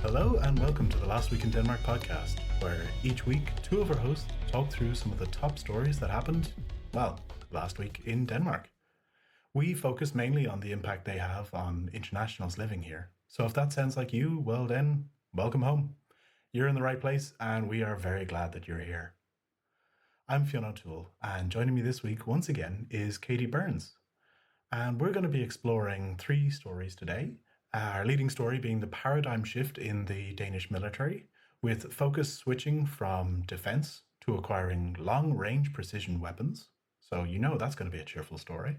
Hello and welcome to the Last Week in Denmark podcast, where each week two of our hosts talk through some of the top stories that happened, well, last week in Denmark. We focus mainly on the impact they have on internationals living here. So if that sounds like you, well then, welcome home. You're in the right place and we are very glad that you're here. I'm Fionn, and joining me this week once again is Katie Burns. And we're going to be exploring three stories today. Our leading story being the paradigm shift in the Danish military, with focus switching from defense to acquiring long-range precision weapons. So you know that's going to be a cheerful story.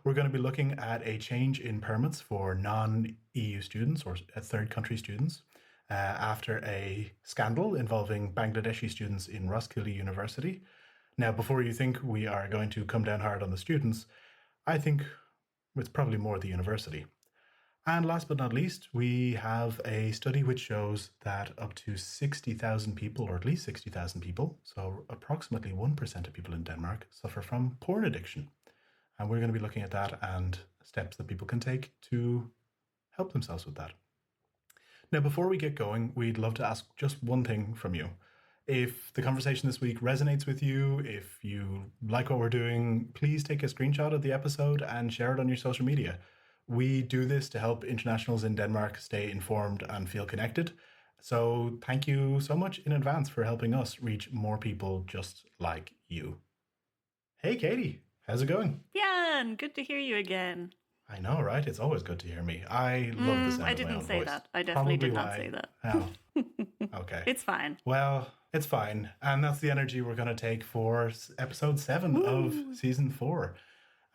We're going to be looking at a change in permits for non-EU students or third country students after a scandal involving Bangladeshi students in Roskilde University. Now, before you think we are going to come down hard on the students, I think it's probably more the university. And last but not least, we have a study which shows that up to 60,000 people, or at least 60,000 people, so approximately 1% of people in Denmark, suffer from porn addiction. And we're going to be looking at that and steps that people can take to help themselves with that. Now, before we get going, we'd love to ask just one thing from you. If the conversation this week resonates with you, if you like what we're doing, please take a screenshot of the episode and share it on your social media. We do this to help internationals in Denmark stay informed and feel connected. So thank you so much in advance for helping us reach more people just like you. Hey, Katie, how's it going? Fionn, good to hear you again. I know, right? It's always good to hear me. I love the sound of my own voice. I didn't say that. I definitely did not say that. Oh, okay. It's fine. Well, it's fine. And that's the energy we're going to take for episode 7 of season 4.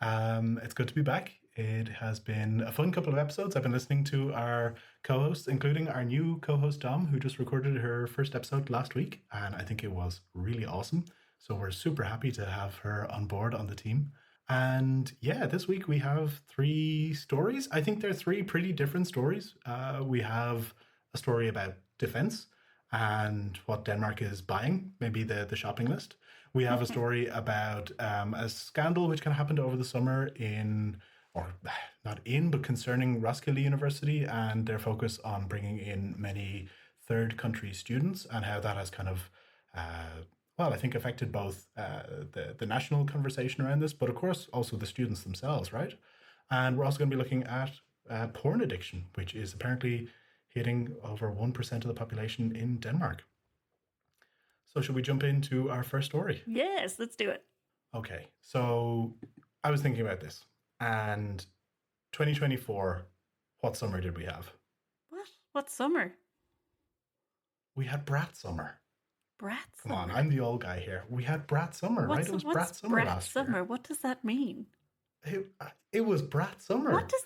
It's good to be back. It has been a fun couple of episodes. I've been listening to our co-hosts, including our new co-host Dom, who just recorded her first episode last week. And I think it was really awesome. So we're super happy to have her on board on the team. And yeah, this week we have 3 stories. I think they're 3 pretty different stories. We have a story about defense and what Denmark is buying, maybe the shopping list. We have a story about a scandal which kind of happened over the summer but concerning Roskilde University and their focus on bringing in many third country students and how that has kind of, I think affected both the national conversation around this, but of course also the students themselves, right? And we're also going to be looking at porn addiction, which is apparently hitting over 1% of the population in Denmark. So should we jump into our first story? Yes, let's do it. Okay, so I was thinking about this. And 2024, what summer did we have? What? What summer? We had Brat Summer. Brat Come Summer? on, I'm the old guy here. We had Brat Summer, right? It was Brat Summer last year. Brat Summer? What does that mean? It was Brat Summer. What does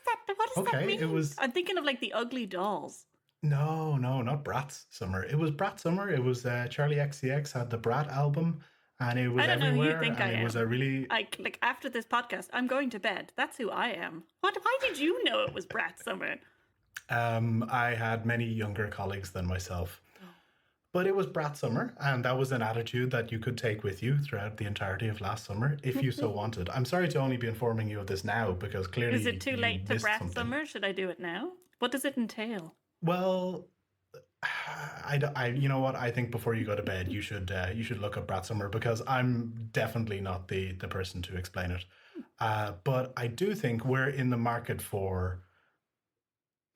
that mean? It was... I'm thinking of like the ugly dolls. No, not Brat's Summer. It was Brat Summer. It was Charlie XCX had the Brat album. And it was I don't everywhere. know who you think I am. It was a really... like after this podcast, I'm going to bed. That's who I am. Why did you know it was Brat Summer? I had many younger colleagues than myself. But it was Brat Summer, and that was an attitude that you could take with you throughout the entirety of last summer, if you so wanted. I'm sorry to only be informing you of this now, because clearly is it too late to Brat something. Summer? Should I do it now? What does it entail? Well, I you know what? I think before you go to bed, you should look up Brat Summer, because I'm definitely not the person to explain it. But I do think we're in the market for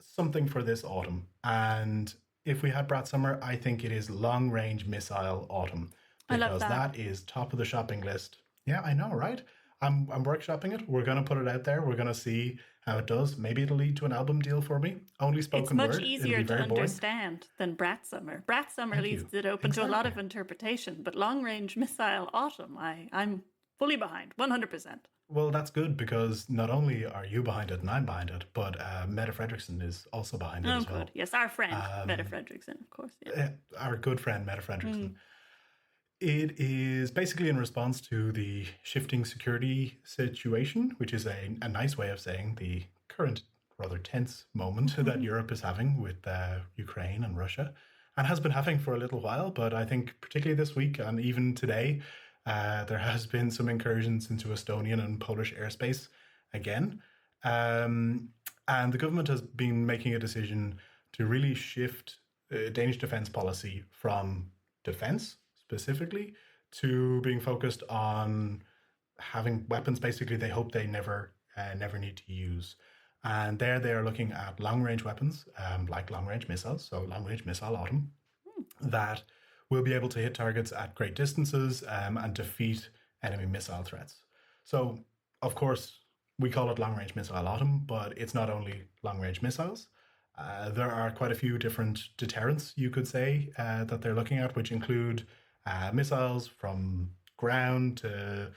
something for this autumn, and if we had Brat Summer, I think it is long range missile autumn, because I love that is top of the shopping list. Yeah, I know, right? I'm workshopping it. We're going to put it out there. We're going to see how it does. Maybe it'll lead to an album deal for me. Only spoken word. It's much easier to understand than Brat Summer. Brat Summer leaves it open to a lot of interpretation, but Long Range Missile Autumn, I'm fully behind, 100%. Well, that's good, because not only are you behind it and I'm behind it, but Mette Fredriksson is also behind it as well. Good. Yes, our friend, Mette Fredriksson, of course. Yeah. Our good friend, Mette Fredriksson. It is basically in response to the shifting security situation, which is a nice way of saying the current rather tense moment that Europe is having with Ukraine and Russia, and has been having for a little while. But I think particularly this week and even today, there has been some incursions into Estonian and Polish airspace again. And the government has been making a decision to really shift Danish defense policy from defense specifically to being focused on having weapons basically they hope they never need to use. And there they are looking at long-range weapons, like long-range missiles, so long-range missile autumn, that will be able to hit targets at great distances and defeat enemy missile threats. So, of course, we call it long-range missile autumn, but it's not only long-range missiles. There are quite a few different deterrents, you could say, that they're looking at, which include missiles from ground to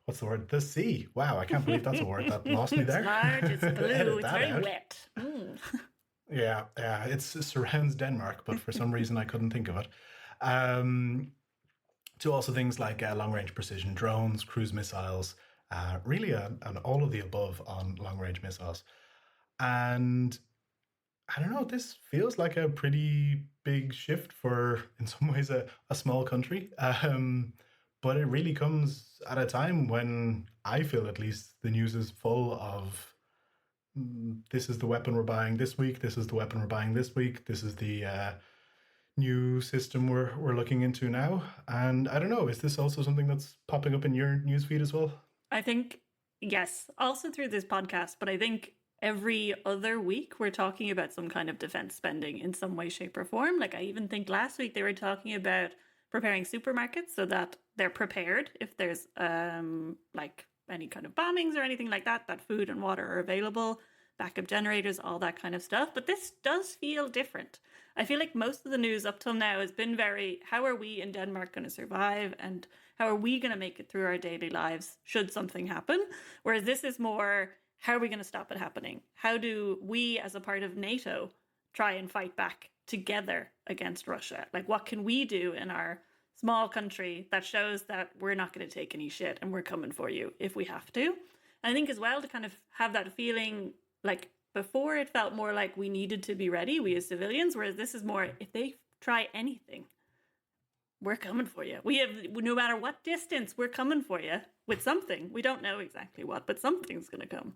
what's the word? The sea. Wow, I can't believe that's a word that lost me there. It's large, it's blue, it's very wet. Yeah, it surrounds Denmark, but for some reason I couldn't think of it. To also things like long-range precision drones, cruise missiles, really an all of the above on long-range missiles. And I don't know, this feels like a pretty big shift for, in some ways, a small country. But it really comes at a time when I feel, at least, the news is full of this is the weapon we're buying this week, this is the weapon we're buying this week, this is the new system we're looking into now. And I don't know, is this also something that's popping up in your newsfeed as well? I think, yes, also through this podcast, but I think every other week we're talking about some kind of defense spending in some way, shape, or form. Like I even think last week they were talking about preparing supermarkets so that they're prepared if there's like any kind of bombings or anything like that, that food and water are available, backup generators, all that kind of stuff. But this does feel different. I feel like most of the news up till now has been very, how are we in Denmark going to survive and how are we going to make it through our daily lives should something happen? Whereas this is more, how are we going to stop it happening? How do we as a part of NATO try and fight back together against Russia? Like what can we do in our small country that shows that we're not going to take any shit and we're coming for you if we have to? And I think as well to kind of have that feeling, like before it felt more like we needed to be ready, we as civilians, whereas this is more, if they try anything, we're coming for you. We have, no matter what distance, we're coming for you with something. We don't know exactly what, but something's going to come.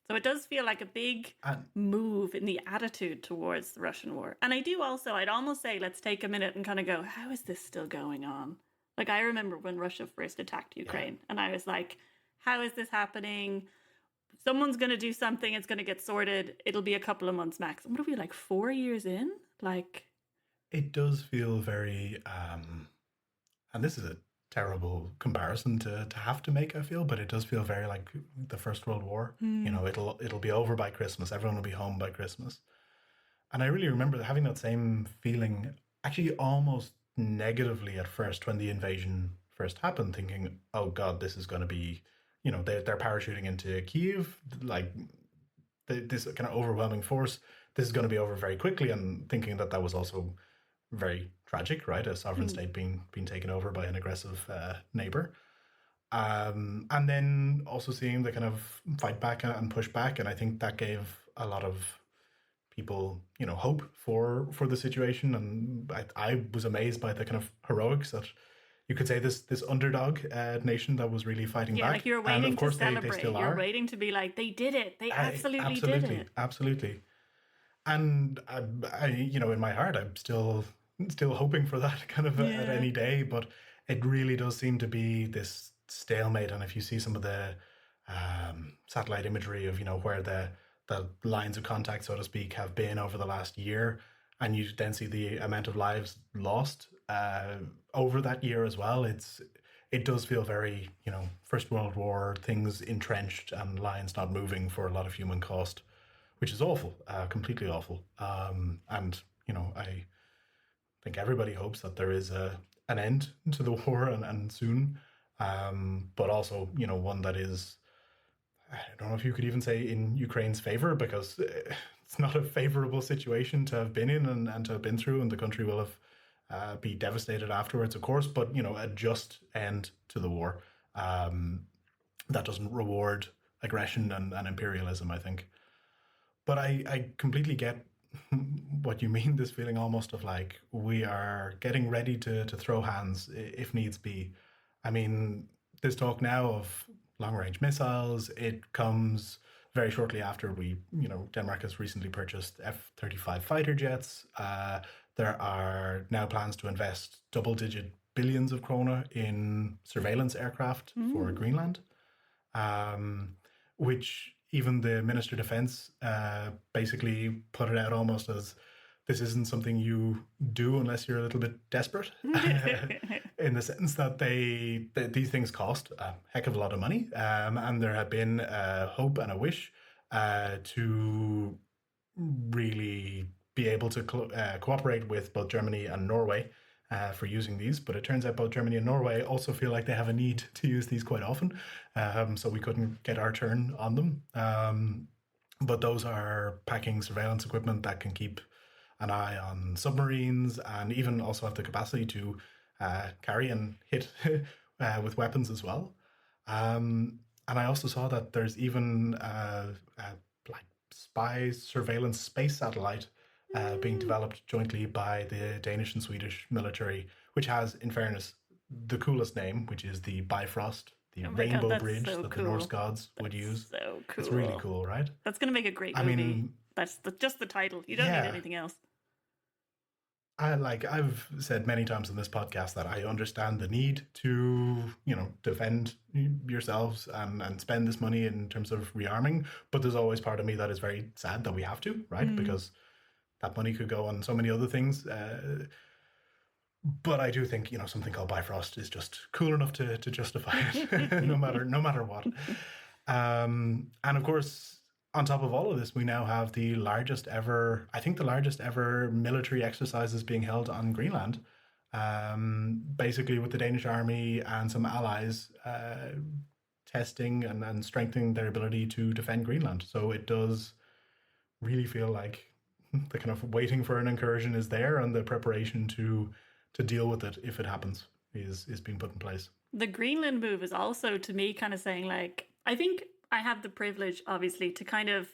So it does feel like a big move in the attitude towards the Russian war. And I do also, I'd almost say, let's take a minute and kind of go, how is this still going on? Like I remember when Russia first attacked Ukraine and I was like, how is this happening? Someone's going to do something. It's going to get sorted. It'll be a couple of months max. What are we, like 4 years in? Like, it does feel very, and this is a terrible comparison to have to make, I feel, but it does feel very like the First World War. You know, it'll be over by Christmas. Everyone will be home by Christmas. And I really remember having that same feeling, actually almost negatively at first when the invasion first happened, thinking, oh God, this is going to be, you know, they're parachuting into Kyiv, like this kind of overwhelming force. This is going to be over very quickly, and thinking that was also very tragic, right? A sovereign state being taken over by an aggressive neighbor. And then also seeing the kind of fight back and push back. And I think that gave a lot of people, you know, hope for the situation. And I was amazed by the kind of heroics that you could say this underdog nation that was really fighting back. Yeah, like you're waiting and of course to celebrate. They still you're waiting to be like, they did it. They absolutely did it. Absolutely. And I, you know, in my heart, I'm still hoping for that kind of at any day. But it really does seem to be this stalemate. And if you see some of the satellite imagery of, you know, where the lines of contact, so to speak, have been over the last year, and you then see the amount of lives lost over that year as well, it does feel very, you know, First World War, things entrenched and lines not moving for a lot of human cost, which is awful, completely awful. And, you know, I think everybody hopes that there is an end to the war and soon, but also, you know, one that is, I don't know if you could even say in Ukraine's favor, because it's not a favorable situation to have been in and to have been through, and the country will have be devastated afterwards, of course, but, you know, a just end to the war that doesn't reward aggression and imperialism, I think. But I completely get what you mean, this feeling almost of like we are getting ready to throw hands if needs be. I mean, this talk now of long-range missiles, it comes very shortly after Denmark has recently purchased F-35 fighter jets. There are now plans to invest double-digit billions of kroner in surveillance aircraft for Greenland, which even the Minister of Defense basically put it out almost as, this isn't something you do unless you're a little bit desperate, in the sense that these things cost a heck of a lot of money. And there had been a hope and a wish to really be able to cooperate with both Germany and Norway for using these. But it turns out both Germany and Norway also feel like they have a need to use these quite often. So we couldn't get our turn on them. But those are packing surveillance equipment that can keep an eye on submarines and even also have the capacity to carry and hit with weapons as well. And I also saw that there's even like spy surveillance space satellite being developed jointly by the Danish and Swedish military, which has, in fairness, the coolest name, which is the Bifrost, the rainbow bridge that the Norse gods would use. So cool. It's really cool, right? That's going to make a great movie. I mean, that's just the title. You don't need anything else. I've said many times in this podcast that I understand the need to, defend yourselves and spend this money in terms of rearming. But there's always part of me that is very sad that we have to, right? Because that money could go on so many other things. But I do think, something called Bifrost is just cool enough to justify it, no matter what. And of course, on top of all of this, we now have the largest ever military exercises being held on Greenland, basically with the Danish army and some allies testing and strengthening their ability to defend Greenland. So it does really feel like the kind of waiting for an incursion is there, and the preparation to deal with it if it happens is being put in place. The Greenland move is also, to me, kind of saying, like, I think I have the privilege, obviously, to kind of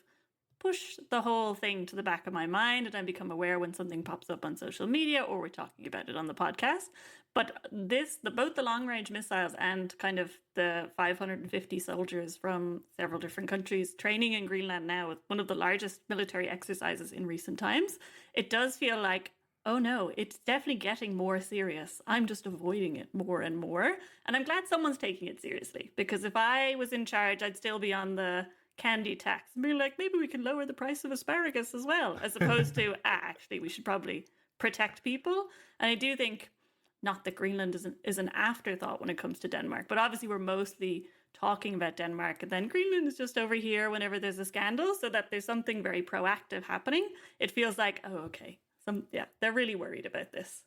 push the whole thing to the back of my mind, and I become aware when something pops up on social media or we're talking about it on the podcast. But both the long-range missiles and kind of the 550 soldiers from several different countries training in Greenland now with one of the largest military exercises in recent times, it does feel like, oh no, it's definitely getting more serious. I'm just avoiding it more and more. And I'm glad someone's taking it seriously, because if I was in charge, I'd still be on the candy tax and be like, maybe we can lower the price of asparagus as well, as opposed to, actually, we should probably protect people. And I do think, not that Greenland is an afterthought when it comes to Denmark, but obviously we're mostly talking about Denmark, and then Greenland is just over here whenever there's a scandal, so that there's something very proactive happening. It feels like, oh, okay. They're really worried about this,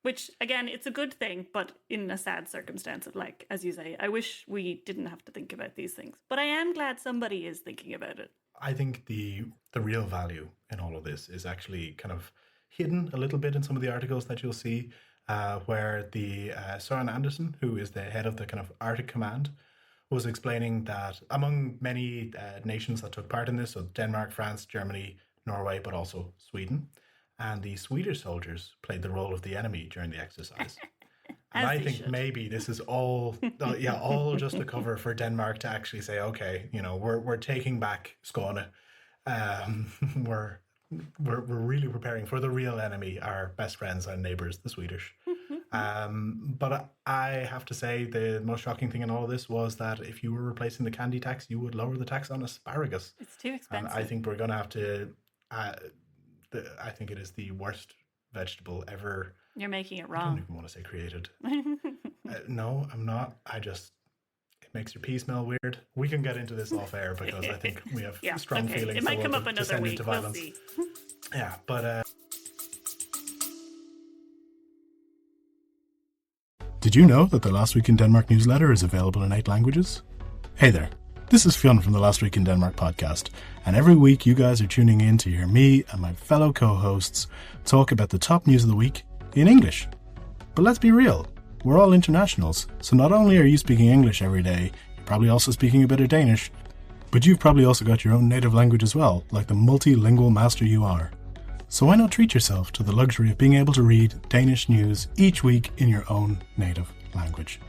which, again, it's a good thing, but in a sad circumstance, like, as you say, I wish we didn't have to think about these things, but I am glad somebody is thinking about it. I think the real value in all of this is actually kind of hidden a little bit in some of the articles that you'll see, where the Søren Andersen, who is the head of the kind of Arctic Command, was explaining that among many nations that took part in this, so Denmark, France, Germany, Norway, but also Sweden. And the Swedish soldiers played the role of the enemy during the exercise. And I think maybe this is all just a cover for Denmark to actually say, okay, we're taking back Skåne. We're really preparing for the real enemy, our best friends and neighbors, the Swedish. But I have to say the most shocking thing in all of this was that if you were replacing the candy tax, you would lower the tax on asparagus. It's too expensive. And I think we're going to have to... I think it is the worst vegetable ever. You're making it wrong. I don't even want to say created. No, I'm not. It makes your pee smell weird. We can get into this off air because I think we have strong feelings. It might come up another week. We'll see. Yeah, but... Did you know that the Last Week in Denmark newsletter is available in 8 languages? Hey there. This is Fionn from the Last Week in Denmark podcast, and every week you guys are tuning in to hear me and my fellow co-hosts talk about the top news of the week in English. But let's be real, we're all internationals, so not only are you speaking English every day, you're probably also speaking a bit of Danish, but you've probably also got your own native language as well, like the multilingual master you are. So why not treat yourself to the luxury of being able to read Danish news each week in your own native language?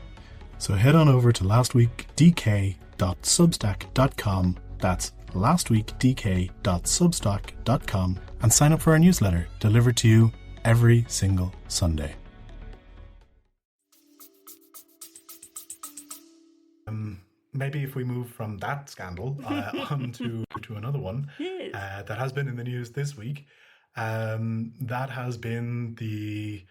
So head on over to lastweekdk.substack.com That's lastweekdk.substack.com and sign up for our newsletter delivered to you every single Sunday. Maybe if we move from that scandal on to another one that has been in the news this week, that has been the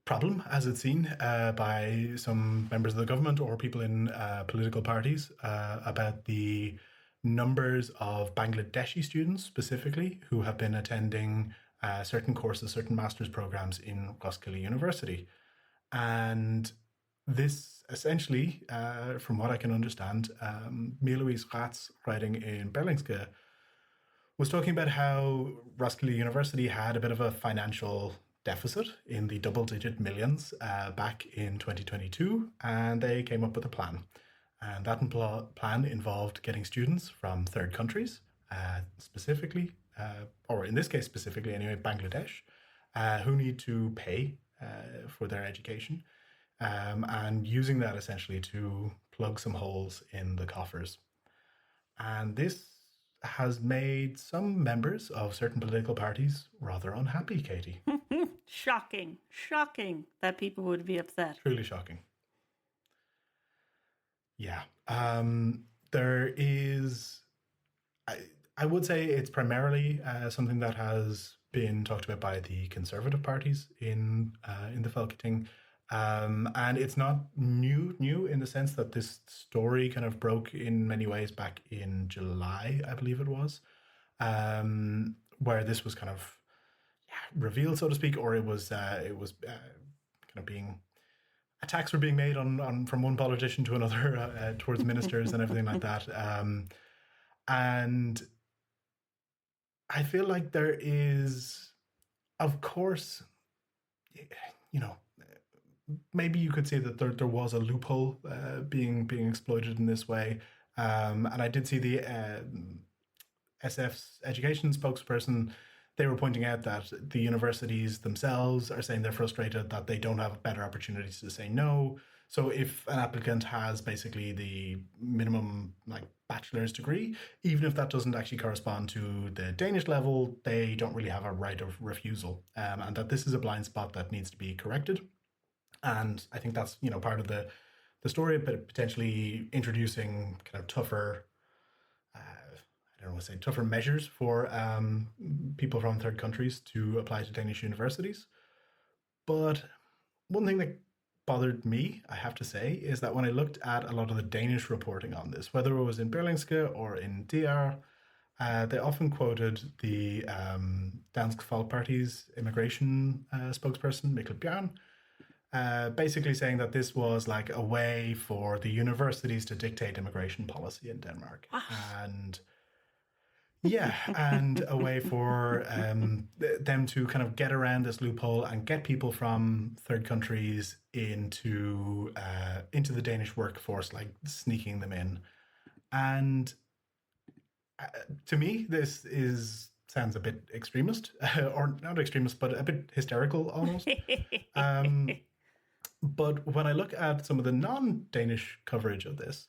problem, as it's seen by some members of the government or people in political parties about the numbers of Bangladeshi students specifically who have been attending certain courses, certain master's programs in Roskilde University. And this essentially, from what I can understand, Louise Ratz, writing in Berlingske, was talking about how Roskilde University had a bit of a financial deficit in the double-digit millions back in 2022, and they came up with a plan. And that plan involved getting students from third countries, specifically, or in this case specifically anyway, Bangladesh, who need to pay for their education, and using that essentially to plug some holes in the coffers. And this has made some members of certain political parties rather unhappy, Katie. Shocking that people would be upset. Truly shocking. Yeah. There is, I would say it's primarily something that has been talked about by the conservative parties in the Folketing. And it's not new in the sense that this story kind of broke in many ways back in July, I believe it was, where this was kind of revealed, so to speak, or it was kind of being, attacks were being made on from one politician to another towards ministers and everything like that. And I feel like there is, of course, maybe you could say that there was a loophole being exploited in this way. And I did see the SF's education spokesperson. They were pointing out that the universities themselves are saying they're frustrated that they don't have better opportunities to say no. So if an applicant has basically the minimum bachelor's degree, even if that doesn't actually correspond to the Danish level, they don't really have a right of refusal, and that this is a blind spot that needs to be corrected. And I think that's part of the story, but potentially introducing kind of tougher, tougher measures for people from third countries to apply to Danish universities. But one thing that bothered me, I have to say, is that when I looked at a lot of the Danish reporting on this, whether it was in Berlingske or in DR, they often quoted the Dansk Folkeparti's immigration spokesperson, Mikkel Bjørn, basically saying that this was like a way for the universities to dictate immigration policy in Denmark. And a way for them to kind of get around this loophole and get people from third countries into the Danish workforce, like sneaking them in. And to me, this sounds a bit extremist, or not extremist, but a bit hysterical almost. But when I look at some of the non-Danish coverage of this,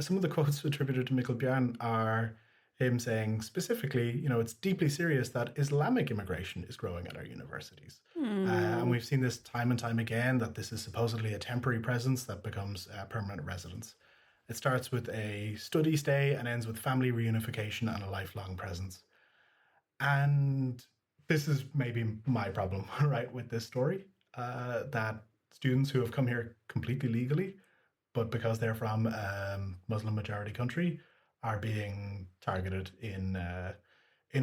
some of the quotes attributed to Mikkel Bjørn are him saying specifically, it's deeply serious that Islamic immigration is growing at our universities. And we've seen this time and time again, that this is supposedly a temporary presence that becomes a permanent residence. It starts with a study stay and ends with family reunification and a lifelong presence. And this is maybe my problem, right, with this story, that students who have come here completely legally, but because they're from a Muslim majority country, are being targeted in a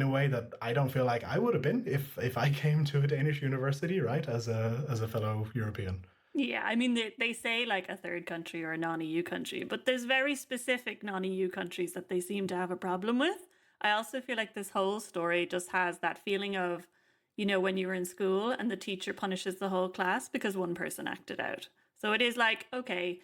way that I don't feel like I would have been if I came to a Danish university, right, as a fellow European. Yeah, I mean, they say like a third country or a non-EU country, but there's very specific non-EU countries that they seem to have a problem with. I also feel like this whole story just has that feeling of, when you were in school and the teacher punishes the whole class because one person acted out. So it is like, okay,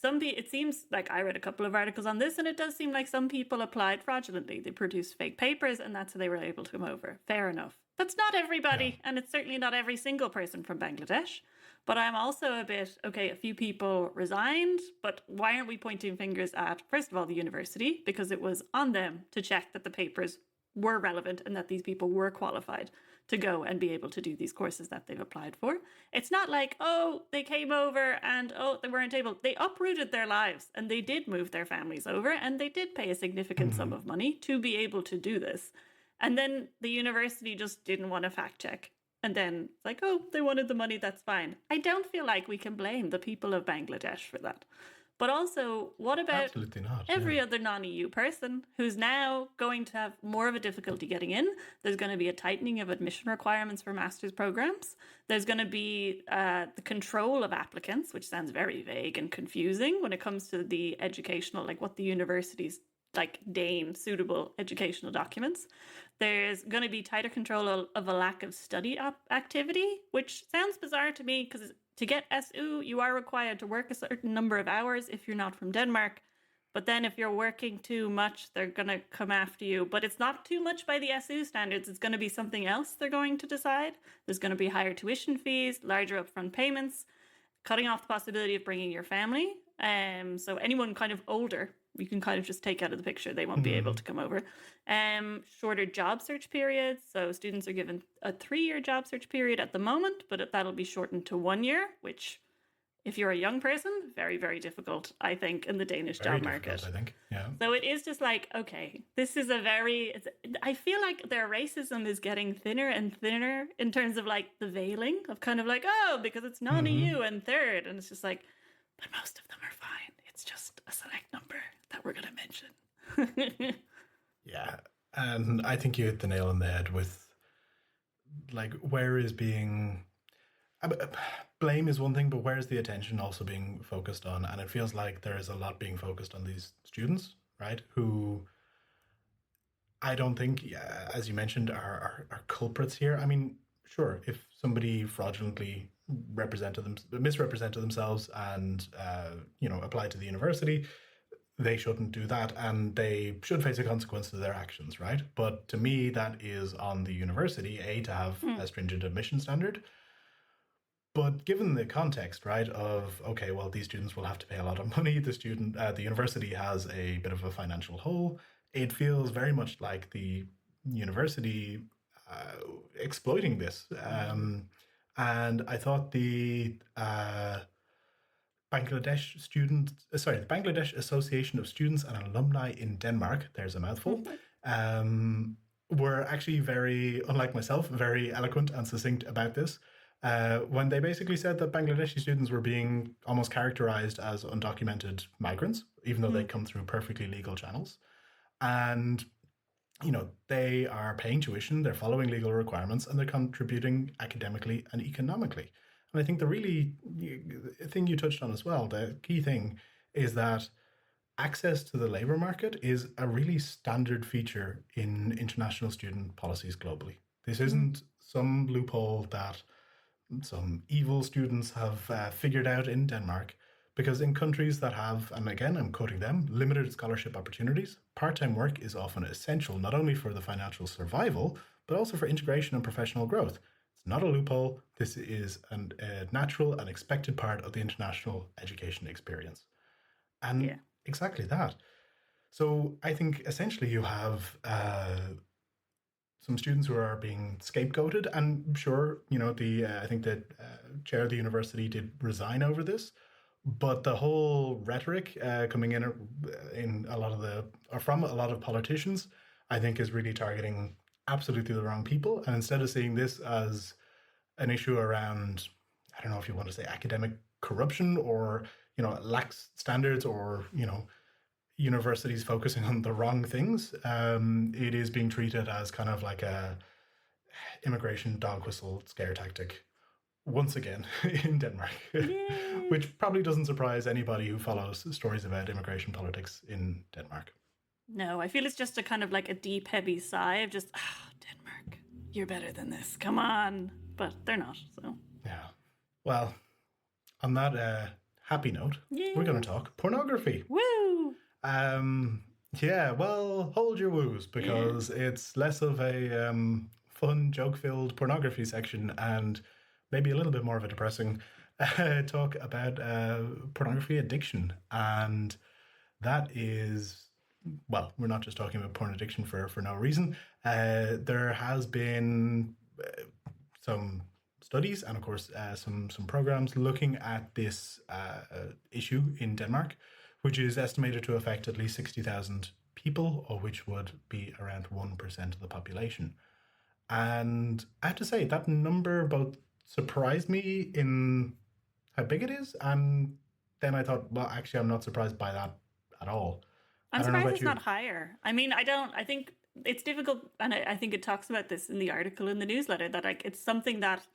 it seems like I read a couple of articles on this, and it does seem like some people applied fraudulently. They produced fake papers, and that's how they were able to come over. Fair enough. That's not everybody, and it's certainly not every single person from Bangladesh. But I'm also a bit, okay, a few people resigned, but why aren't we pointing fingers at, first of all, the university? Because it was on them to check that the papers were relevant and that these people were qualified to go and be able to do these courses that they've applied for. It's not like, oh, they came over and, oh, they weren't able. They uprooted their lives and they did move their families over and they did pay a significant sum of money to be able to do this. And then the university just didn't want to fact check. And then it's like, oh, they wanted the money, that's fine. I don't feel like we can blame the people of Bangladesh for that. But also, what about every other non-EU person who's now going to have more of a difficulty getting in? There's going to be a tightening of admission requirements for master's programs. There's going to be the control of applicants, which sounds very vague and confusing when it comes to the educational, like what the universities like deem suitable educational documents. There's going to be tighter control of a lack of study activity, which sounds bizarre to me because to get SU, you are required to work a certain number of hours if you're not from Denmark. But then if you're working too much, they're going to come after you. But it's not too much by the SU standards. It's going to be something else they're going to decide. There's going to be higher tuition fees, larger upfront payments, cutting off the possibility of bringing your family. So anyone kind of older, you can kind of just take out of the picture. They won't be able to come over. Shorter job search periods. So students are given a 3-year job search period at the moment, but that'll be shortened to 1 year, which if you're a young person, very, very difficult, I think, in the Danish job market. I think, yeah. So it is just like, okay, this is I feel like their racism is getting thinner and thinner in terms of like the veiling of kind of like, oh, because it's non-EU and third. And it's just like, but most of them are fine. It's just a select number that we're going to mention. Yeah. And I think you hit the nail on the head with like, where is being... blame is one thing, but where's the attention also being focused on? And it feels like there is a lot being focused on these students, right? Who I don't think, as you mentioned, are culprits here. I mean, sure, if somebody fraudulently misrepresented themselves and, applied to the university, they shouldn't do that and they should face a consequence to their actions, right? But to me, that is on the university, to have a stringent admission standard. But given the context, right, of, okay, well, these students will have to pay a lot of money. The university has a bit of a financial hole. It feels very much like the university exploiting this. And I thought the Bangladesh Association of Students and Alumni in Denmark, there's a mouthful, were actually very, unlike myself, very eloquent and succinct about this. When they basically said that Bangladeshi students were being almost characterized as undocumented migrants, even though they come through perfectly legal channels. And, they are paying tuition, they're following legal requirements, and they're contributing academically and economically. And I think the thing you touched on as well, the key thing is that access to the labor market is a really standard feature in international student policies globally. This isn't some loophole that some evil students have figured out in Denmark, because in countries that have, and again, I'm quoting them, limited scholarship opportunities, part-time work is often essential not only for the financial survival, but also for integration and professional growth. It's not a loophole. This is a natural and expected part of the international education experience. And exactly that. So I think essentially you have some students who are being scapegoated, and sure, I think that chair of the university did resign over this, but the whole rhetoric coming in from a lot of politicians, I think is really targeting absolutely the wrong people. And instead of seeing this as an issue around, I don't know if you want to say academic corruption or, lax standards or, universities focusing on the wrong things, it is being treated as kind of like a immigration dog whistle scare tactic once again in Denmark, which probably doesn't surprise anybody who follows stories about immigration politics in Denmark. No, I feel it's just a kind of like a deep, heavy sigh of just, Denmark, you're better than this. Come on. But they're not, so. Yeah. Well, on that happy note, we're going to talk pornography. Woo! Well, hold your woos, because it's less of a fun, joke-filled pornography section and maybe a little bit more of a depressing talk about pornography addiction. And that is, well, we're not just talking about porn addiction for no reason. There has been some studies and, of course, some programs looking at this issue in Denmark, which is estimated to affect at least 60,000 people, or which would be around 1% of the population. And I have to say, that number both surprised me in how big it is, and then I thought, well, actually, I'm not surprised by that at all. I'm surprised it's not higher. I mean, I think it's difficult, and I think it talks about this in the article in the newsletter, that like it's something that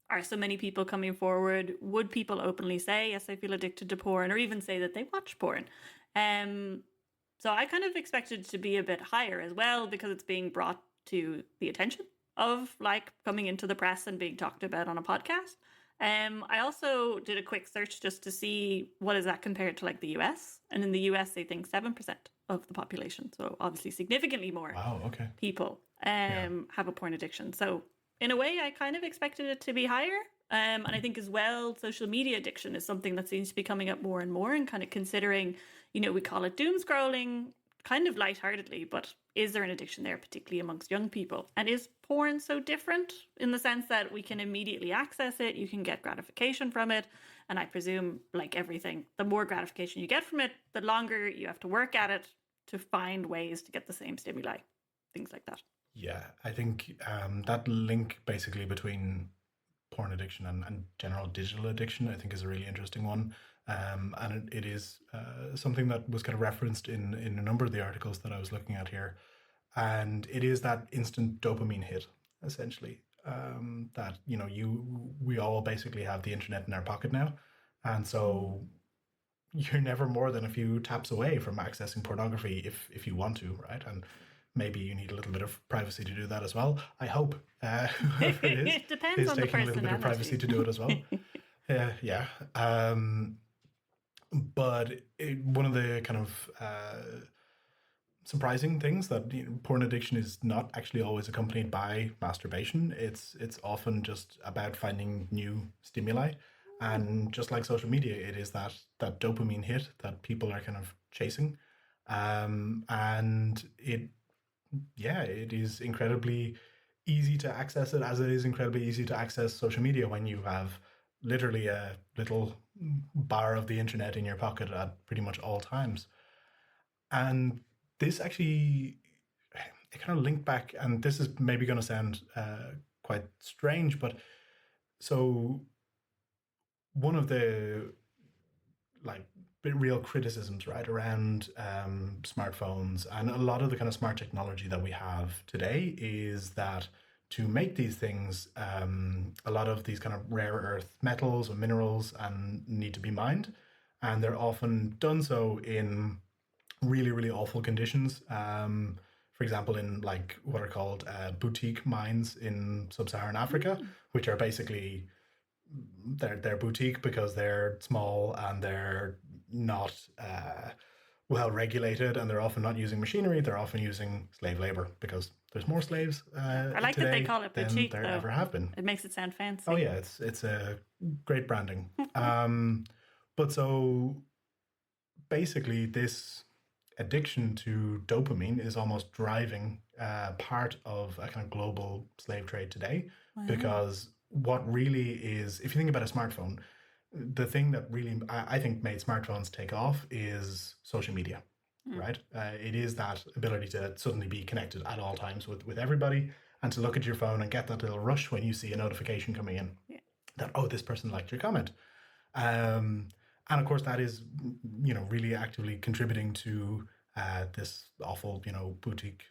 are so many people coming forward. Would people openly say, yes, I feel addicted to porn, or even say that they watch porn? So I kind of expected it to be a bit higher as well, because it's being brought to the attention of like coming into the press and being talked about on a podcast. I also did a quick search just to see what is that compared to like the US. And in the US, they think 7% of the population. So obviously significantly more people have a porn addiction. So in a way, I kind of expected it to be higher. And I think as well, social media addiction is something that seems to be coming up more and more, and kind of considering, you know, we call it doom scrolling kind of lightheartedly, but is there an addiction there, particularly amongst young people? And is porn so different in the sense that we can immediately access it, you can get gratification from it, and I presume, like everything, the more gratification you get from it, the longer you have to work at it to find ways to get the same stimuli, things like that. Yeah, I think that link basically between porn addiction and general digital addiction, I think, is a really interesting one. And it is something that was kind of referenced in a number of the articles that I was looking at here. And it is that instant dopamine hit, essentially, that, you know, we all basically have the internet in our pocket now. And so you're never more than a few taps away from accessing pornography if you want to, right? And maybe you need a little bit of privacy to do that as well. I hope whoever it is it depends on the taking a little bit of privacy to do it as well. Yeah. But one of the kind of surprising things that, you know, porn addiction is not actually always accompanied by masturbation. It's often just about finding new stimuli. And just like social media, it is that dopamine hit that people are kind of chasing. And it is incredibly easy to access it, as it is incredibly easy to access social media when you have literally a little bar of the internet in your pocket at pretty much all times. And this actually, it kind of linked back, and this is maybe going to sound quite strange, but so one of the like real criticisms, right, around smartphones and a lot of the kind of smart technology that we have today is that to make these things, a lot of these kind of rare earth metals or minerals need to be mined, and they're often done so in really, really awful conditions. For example, in like what are called boutique mines in sub-Saharan Africa, which are basically they're boutique because they're small and they're not well regulated, and they're often not using machinery. They're often using slave labor because there's more slaves I like that they call it boutique, than there ever have been. It makes it sound fancy. Oh yeah, it's a great branding. But so basically this addiction to dopamine is almost driving part of a kind of global slave trade today. Wow. Because what really is, if you think about a smartphone, the thing that really, I think, made smartphones take off is social media, right? It is that ability to suddenly be connected at all times with everybody, and to look at your phone and get that little rush when you see a notification coming in that, oh, this person liked your comment. And of course, that is, you know, really actively contributing to this awful, you know, boutique,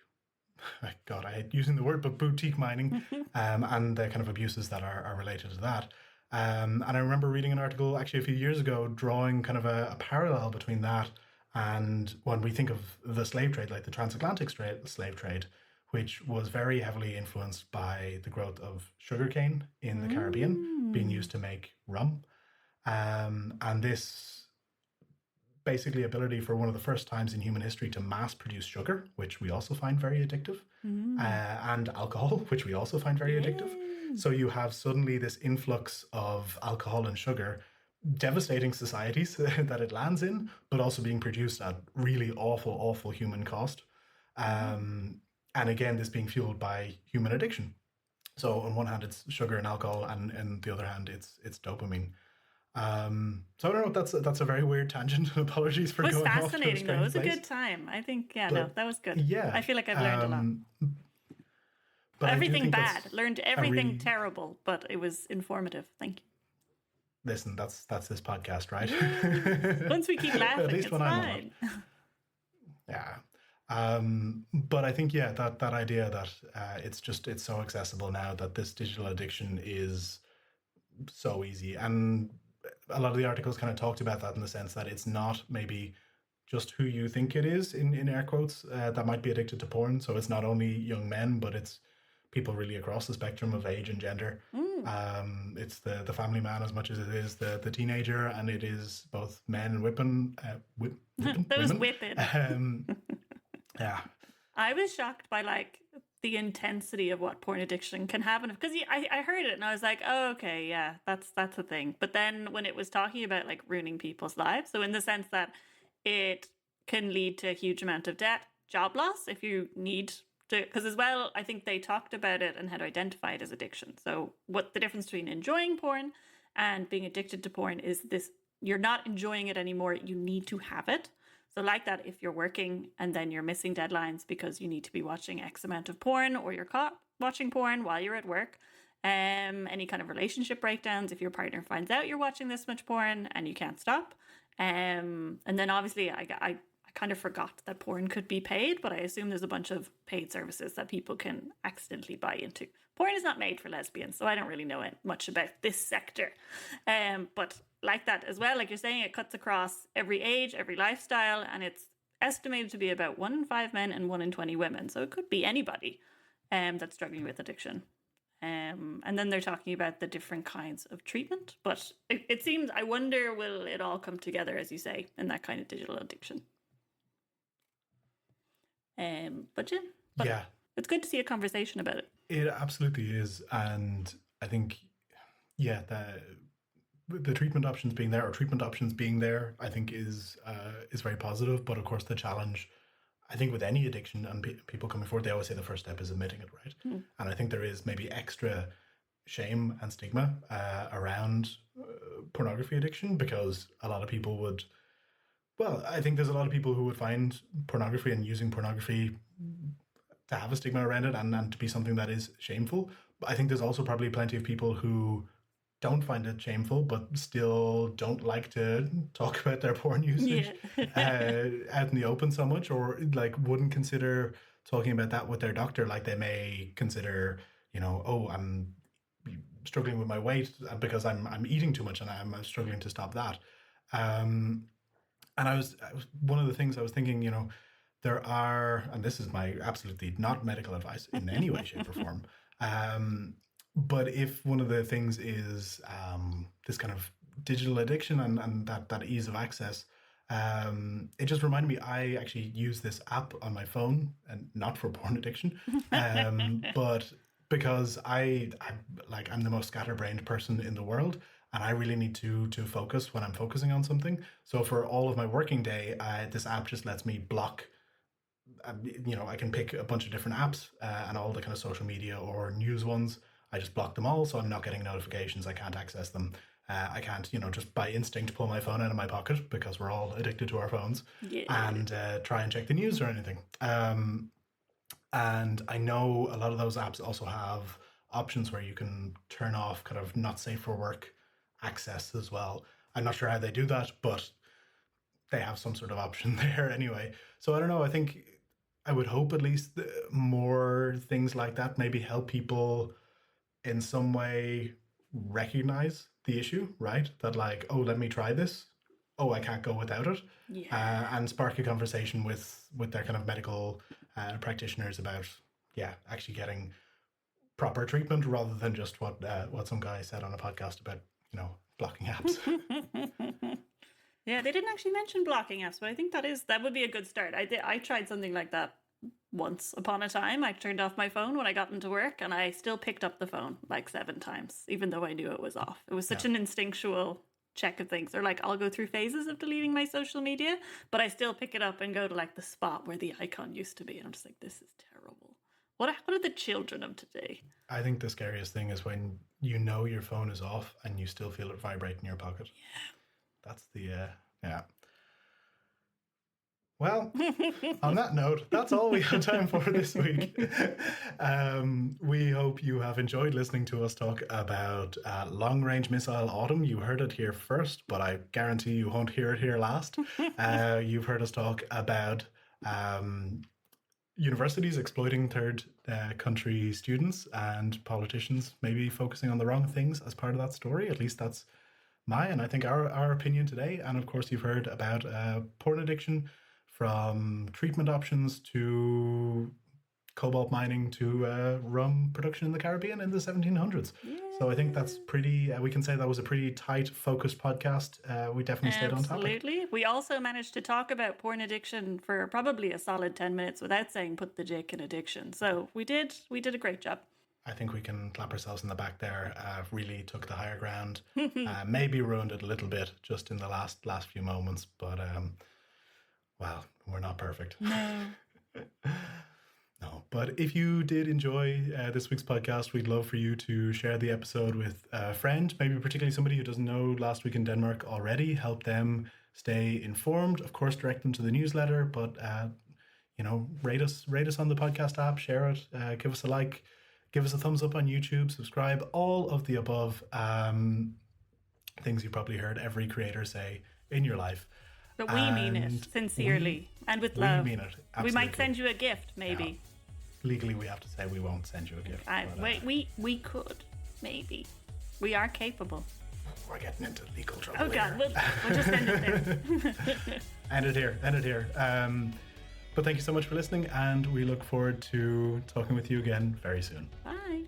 God, I hate using the word, but boutique mining and the kind of abuses that are related to that. And I remember reading an article actually a few years ago drawing kind of a parallel between that and when we think of the slave trade, like the transatlantic slave trade, which was very heavily influenced by the growth of sugarcane in the Caribbean being used to make rum. And this basically ability for one of the first times in human history to mass produce sugar, which we also find very addictive, and alcohol, which we also find very addictive. So you have suddenly this influx of alcohol and sugar, devastating societies that it lands in, but also being produced at really awful human cost. And again, this being fueled by human addiction. So on one hand, it's sugar and alcohol, and on the other hand, it's dopamine. So I don't know. That's a very weird tangent. Apologies for It was going off to a fascinating, though. It strange was a place. good time. I think, yeah, no, But that was good. yeah, I feel like I've learned a lot. But I do Everything think bad. that's Learned a everything really terrible, but it was informative. Thank you. listen. That's this podcast, right? Once we keep laughing, At least it's when I'm on it. fine. Yeah. But I think, yeah, that idea that it's so accessible now, that this digital addiction is so easy. And a lot of the articles kind of talked about that in the sense that it's not maybe just who you think it is, in air quotes, that might be addicted to porn. So it's not only young men, but it's people really across the spectrum of age and gender. It's the family man as much as it is the teenager, and it is both men and women. Those women. whipping. Yeah. I was shocked by like the intensity of what porn addiction can happen, because I heard it and I was like, oh, okay, yeah, that's a thing. But then when it was talking about like ruining people's lives, so in the sense that it can lead to a huge amount of debt, job loss if you need to, because as well, I think they talked about it and how to identify it as addiction. So what the difference between enjoying porn and being addicted to porn is this: you're not enjoying it anymore, you need to have it. So like that, if you're working and then you're missing deadlines because you need to be watching X amount of porn, or you're caught watching porn while you're at work, any kind of relationship breakdowns, if your partner finds out you're watching this much porn and you can't stop. And then obviously I kind of forgot that porn could be paid, but I assume there's a bunch of paid services that people can accidentally buy into. Porn is not made for lesbians, so I don't really know much about this sector. But like that as well, like you're saying, it cuts across every age, every lifestyle, and it's estimated to be about 1 in 5 men and 1 in 20 women. So it could be anybody that's struggling with addiction. And then they're talking about the different kinds of treatment. But it seems, I wonder, will it all come together, as you say, in that kind of digital addiction? But Yeah. It's good to see a conversation about it. It absolutely is. And I think, yeah, the treatment options being there, I think is very positive. But of course, the challenge, I think, with any addiction and people coming forward, they always say the first step is admitting it, right? And I think there is maybe extra shame and stigma around pornography addiction, because a lot of people would, well, I think there's a lot of people who would find pornography and using pornography to have a stigma around it and to be something that is shameful. But I think there's also probably plenty of people who don't find it shameful, but still don't like to talk about their porn usage out in the open so much, or like wouldn't consider talking about that with their doctor. Like they may consider, oh, I'm struggling with my weight because I'm eating too much and I'm struggling to stop that. And I was one of the things I was thinking, there are, and this is my absolutely not medical advice in any way, shape, or form. But if one of the things is this kind of digital addiction and that ease of access, it just reminded me, I actually use this app on my phone, and not for porn addiction, but because I'm the most scatterbrained person in the world, and I really need to focus when I'm focusing on something. So for all of my working day, this app just lets me block. I can pick a bunch of different apps and all the kind of social media or news ones. I just block them all, so I'm not getting notifications. I can't access them. I can't, just by instinct pull my phone out of my pocket, because we're all addicted to our phones, and try and check the news or anything. And I know a lot of those apps also have options where you can turn off kind of not safe for work access as well. I'm not sure how they do that, but they have some sort of option there anyway. So I don't know. I think I would hope at least more things like that maybe help people in some way recognize the issue, right? That like, oh, let me try this. Oh, I can't go without it. And spark a conversation with their kind of medical practitioners about, actually getting proper treatment, rather than just what some guy said on a podcast about, blocking apps. Yeah, they didn't actually mention blocking apps, but I think that would be a good start. I tried something like that once upon a time. I turned off my phone when I got into work, and I still picked up the phone like 7 times, even though I knew it was off. It was such an instinctual check of things. Or like, I'll go through phases of deleting my social media, but I still pick it up and go to like the spot where the icon used to be. And I'm just like, this is terrible. What are the children of today? I think the scariest thing is when you know your phone is off and you still feel it vibrate in your pocket. Yeah. That's the, yeah. Well, on that note, that's all we have time for this week. We hope you have enjoyed listening to us talk about long-range missile autumn. You heard it here first, but I guarantee you won't hear it here last. You've heard us talk about universities exploiting third country students and politicians maybe focusing on the wrong things as part of that story. At least that's my and I think our opinion today. And of course, you've heard about porn addiction, from treatment options to cobalt mining to rum production in the Caribbean in the 1700s. Yeah. So I think that's pretty, we can say that was a pretty tight, focused podcast. We definitely stayed on topic. Absolutely. We also managed to talk about porn addiction for probably a solid 10 minutes without saying put the dick in addiction. So we did a great job. I think we can clap ourselves in the back there. Really took the higher ground. Maybe ruined it a little bit just in the last few moments, but well, we're not perfect. No. No, but if you did enjoy this week's podcast, we'd love for you to share the episode with a friend, maybe particularly somebody who doesn't know Last Week in Denmark already. Help them stay informed. Of course, direct them to the newsletter, but rate us on the podcast app, share it, give us a like, give us a thumbs up on YouTube, subscribe, all of the above things you probably heard every creator say in your life. But we mean it sincerely and with love. We mean it. Absolutely. We might send you a gift, maybe. Yeah. Legally, we have to say we won't send you a gift. We could, maybe. We are capable. We're getting into legal trouble. Oh God, we'll just end it there. End it here. But thank you so much for listening, and we look forward to talking with you again very soon. Bye.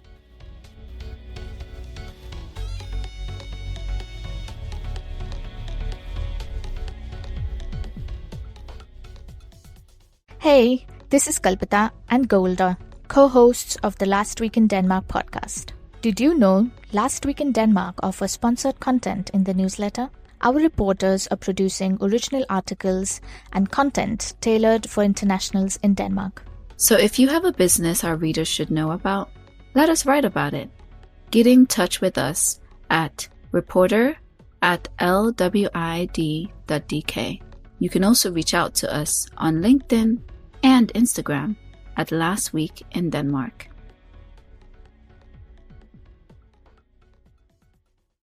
Hey, this is Kalpita and Golda, co-hosts of the Last Week in Denmark podcast. Did you know Last Week in Denmark offers sponsored content in the newsletter? Our reporters are producing original articles and content tailored for internationals in Denmark. So if you have a business our readers should know about, let us write about it. Get in touch with us at reporter@lwid.dk. You can also reach out to us on LinkedIn and Instagram at Last Week in Denmark.